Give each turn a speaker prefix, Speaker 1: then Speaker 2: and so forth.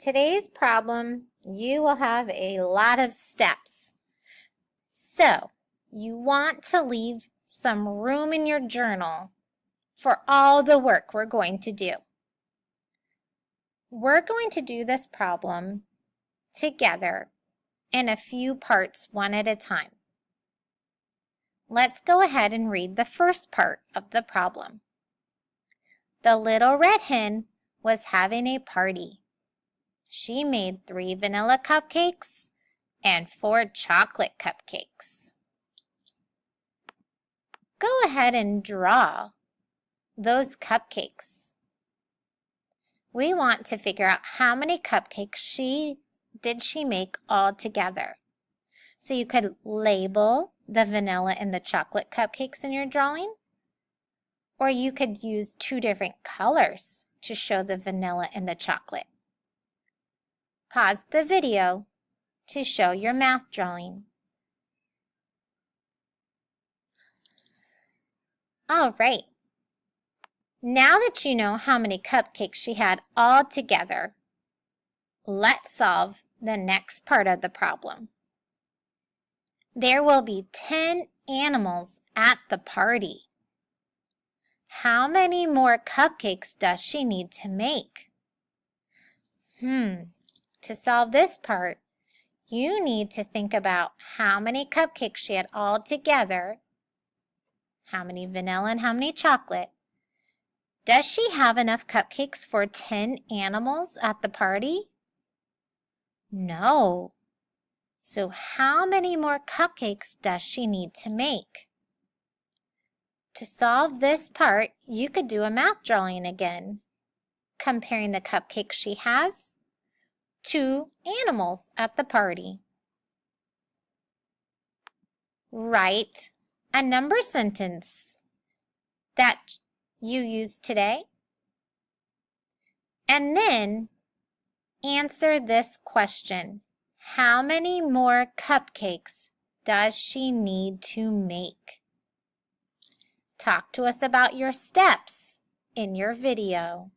Speaker 1: today's problem, you will have a lot of steps. So, you want to leave some room in your journal for all the work we're going to do. We're going to do this problem together in a few parts, one at a time. Let's go ahead and read the first part of the problem. The little red hen was having a party. She made 3 vanilla cupcakes and 4 chocolate cupcakes. Go ahead and draw those cupcakes. We want to figure out how many cupcakes she make all together. So you could label the vanilla and the chocolate cupcakes in your drawing, or you could use 2 different colors to show the vanilla and the chocolate. Pause the video to show your math drawing. All right. Now that you know how many cupcakes she had all together, let's solve the next part of the problem. There will be 10 animals at the party. How many more cupcakes does she need to make? To solve this part, you need to think about how many cupcakes she had all together, how many vanilla and how many chocolate. Does she have enough cupcakes for 10 animals at the party? No. So how many more cupcakes does she need to make? To solve this part, you could do a math drawing again, comparing the cupcakes she has to animals at the party. Write a number sentence that you used today, and then answer this question. How many more cupcakes does she need to make? Talk to us about your steps in your video.